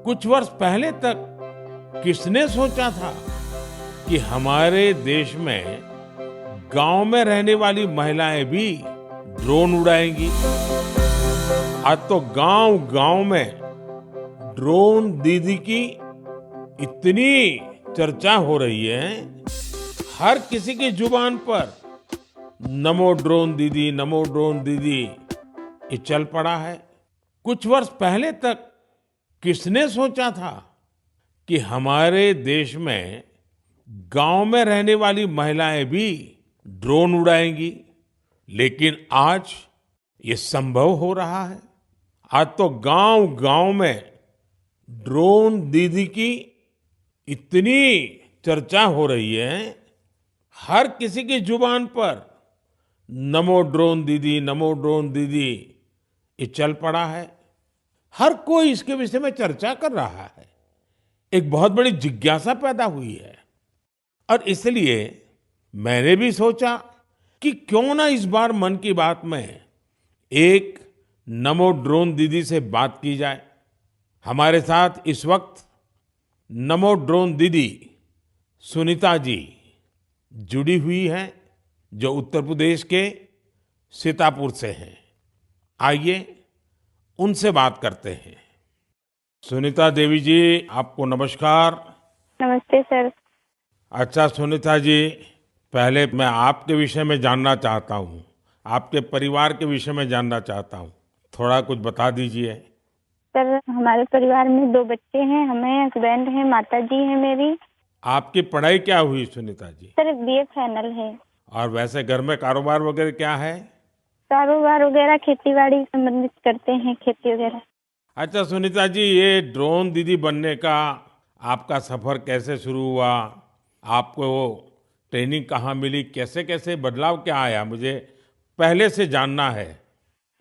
कुछ वर्ष पहले तक किसने सोचा था कि हमारे देश में गांव में रहने वाली महिलाएं भी ड्रोन उड़ाएंगी। आज तो गांव गांव में ड्रोन दीदी की इतनी चर्चा हो रही है, हर किसी की जुबान पर नमो ड्रोन दीदी, नमो ड्रोन दीदी ये चल पड़ा है। कुछ वर्ष पहले तक किसने सोचा था कि हमारे देश में गांव में रहने वाली महिलाएं भी ड्रोन उड़ाएंगी, लेकिन आज ये संभव हो रहा है। आज तो गांव गांव में ड्रोन दीदी की इतनी चर्चा हो रही है, हर किसी की जुबान पर नमो ड्रोन दीदी, नमो ड्रोन दीदी ये चल पड़ा है। हर कोई इसके विषय में चर्चा कर रहा है। एक बहुत बड़ी जिज्ञासा पैदा हुई है और इसलिए मैंने भी सोचा कि क्यों ना इस बार मन की बात में एक नमो ड्रोन दीदी से बात की जाए। हमारे साथ इस वक्त नमो ड्रोन दीदी सुनीता जी जुड़ी हुई हैं, जो उत्तर प्रदेश के सीतापुर से हैं। आइए उनसे बात करते हैं। सुनीता देवी जी, आपको नमस्कार। नमस्ते सर। अच्छा सुनीता जी, पहले मैं आपके विषय में जानना चाहता हूँ, आपके परिवार के विषय में जानना चाहता हूँ। थोड़ा कुछ बता दीजिए। सर हमारे परिवार में 2 बच्चे हैं, हमें हस्बैंड हैं, माता जी हैं मेरी। आपकी पढ़ाई क्या हुई Sunita ji? Sir BA final है। और वैसे घर में कारोबार वगैरह क्या है? कारोबार वगैरह खेती बाड़ी संबंधित करते हैं, खेती वगैरह। अच्छा सुनीता जी, ये ड्रोन दीदी बनने का आपका सफर कैसे शुरू हुआ? आपको ट्रेनिंग कहाँ मिली? कैसे कैसे बदलाव क्या आया, मुझे पहले से जानना है।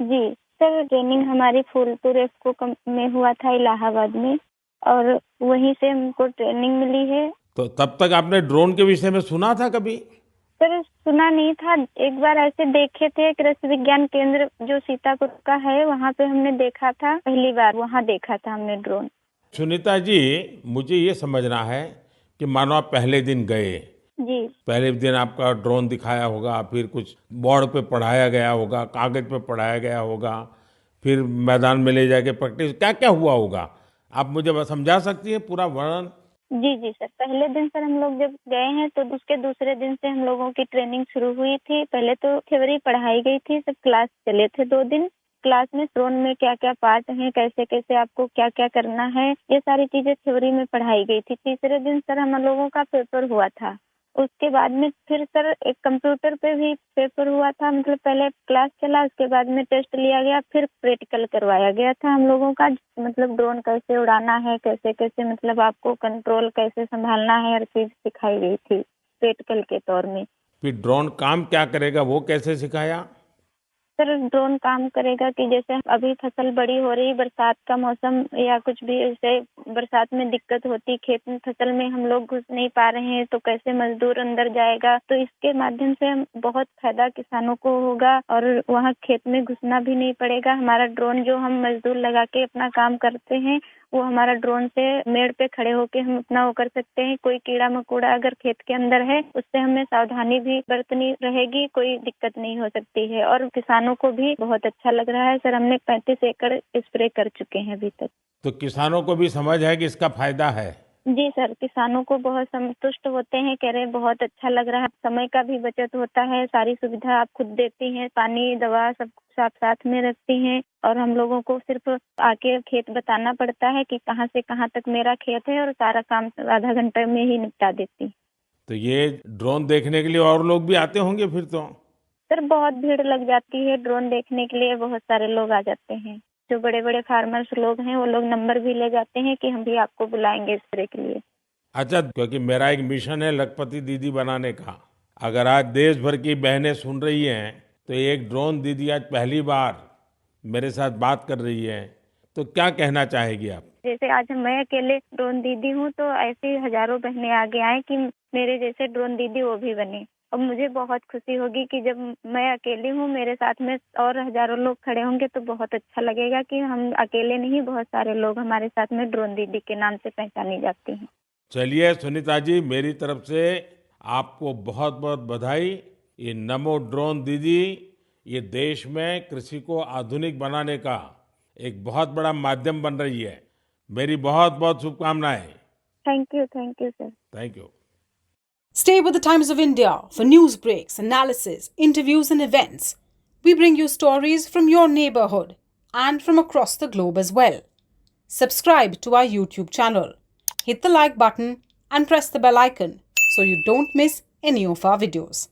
जी सर, ट्रेनिंग हमारी फूलपुर एफको में हुआ था, इलाहाबाद में, और वहीं से हमको ट्रेनिंग मिली है। तो तब तक आपने ड्रोन के विषय में सुना था कभी? सर सुना नहीं था, एक बार ऐसे देखे थे, कृषि विज्ञान केंद्र जो सीतापुर का है वहाँ पे हमने देखा था, पहली बार वहाँ देखा था हमने ड्रोन। सुनीता जी, मुझे ये समझना है कि मानो आप पहले दिन गए, जी पहले दिन आपका ड्रोन दिखाया होगा, फिर कुछ बोर्ड पे पढ़ाया गया होगा, कागज पे पढ़ाया गया होगा, फिर मैदान में ले जाके प्रैक्टिस, क्या क्या हुआ होगा? आप मुझे बस समझा सकती है पूरा वर्णन? जी जी सर, पहले दिन सर हम लोग जब गए हैं तो उसके दूसरे दिन से हम लोगों की ट्रेनिंग शुरू हुई थी। पहले तो थ्योरी पढ़ाई गई थी, सब क्लास चले थे 2 दिन। क्लास में ड्रोन में क्या क्या पार्ट हैं, कैसे कैसे आपको क्या क्या करना है, ये सारी चीजें थ्योरी में पढ़ाई गई थी। तीसरे दिन सर हम लोगों का पेपर हुआ था। उसके बाद में फिर सर एक कंप्यूटर पे भी पेपर हुआ था, मतलब पहले क्लास चला, उसके बाद में टेस्ट लिया गया, फिर प्रैक्टिकल करवाया गया था हम लोगों का, मतलब ड्रोन कैसे उड़ाना है, कैसे कैसे मतलब आपको कंट्रोल कैसे संभालना है, हर चीज सिखाई गई थी प्रैक्टिकल के तौर में। फिर ड्रोन काम क्या करेगा वो कैसे सिखाया? सर ड्रोन काम करेगा कि जैसे अभी फसल बड़ी हो रही, बरसात का मौसम या कुछ भी, ऐसे बरसात में दिक्कत होती, खेत में फसल में हम लोग घुस नहीं पा रहे हैं, तो कैसे मजदूर अंदर जाएगा, तो इसके माध्यम से बहुत फायदा किसानों को होगा और वहाँ खेत में घुसना भी नहीं पड़ेगा। हमारा ड्रोन जो हम मजदूर लगा के अपना काम करते हैं, वो हमारा ड्रोन से मेड़ पे खड़े होके हम अपना वो कर सकते हैं। कोई कीड़ा मकोड़ा अगर खेत के अंदर है, उससे हमें सावधानी भी बरतनी रहेगी, कोई दिक्कत नहीं हो सकती है। और किसानों को भी बहुत अच्छा लग रहा है सर, हमने 35 एकड़ स्प्रे कर चुके हैं अभी तक। तो किसानों को भी समझ है कि इसका फायदा है? जी सर, किसानों को बहुत संतुष्ट होते हैं, कह रहे बहुत अच्छा लग रहा है, समय का भी बचत होता है, सारी सुविधा आप खुद देती हैं, पानी दवा सब कुछ आप साथ में रखती हैं, और हम लोगों को सिर्फ आके खेत बताना पड़ता है कि कहाँ से कहाँ तक मेरा खेत है, और सारा काम आधा घंटे में ही निपटा देती। तो ये ड्रोन देखने के लिए और लोग भी आते होंगे फिर तो? सर बहुत भीड़ लग जाती है, ड्रोन देखने के लिए बहुत सारे लोग आ जाते हैं। जो बड़े बड़े फार्मर्स लोग हैं वो लोग नंबर भी ले जाते हैं कि हम भी आपको बुलाएंगे स्प्रे के लिए। अच्छा, क्योंकि मेरा एक मिशन है लखपति दीदी बनाने का। अगर आज देश भर की बहनें सुन रही हैं, तो एक ड्रोन दीदी आज पहली बार मेरे साथ बात कर रही है, तो क्या कहना चाहेगी आप? जैसे आज मैं अकेले ड्रोन दीदी हूँ, तो ऐसी हजारों बहनें आगे आए कि मेरे जैसे ड्रोन दीदी वो भी बने। और मुझे बहुत खुशी होगी कि जब मैं अकेली हूँ, मेरे साथ में और हजारों लोग खड़े होंगे तो बहुत अच्छा लगेगा कि हम अकेले नहीं, बहुत सारे लोग हमारे साथ में ड्रोन दीदी के नाम से पहचानी जाती हैं। चलिए सुनीता जी, मेरी तरफ से आपको बहुत बहुत बधाई। ये नमो ड्रोन दीदी ये देश में कृषि को आधुनिक बनाने का एक बहुत बड़ा माध्यम बन रही है। मेरी बहुत बहुत शुभकामनाएं। Thank you sir. Thank you. Stay with the Times of India for news breaks, analysis, interviews, and events. We bring you stories from your neighborhood and from across the globe as well. Subscribe to our YouTube channel. Hit the like button and press the bell icon so you don't miss any of our videos.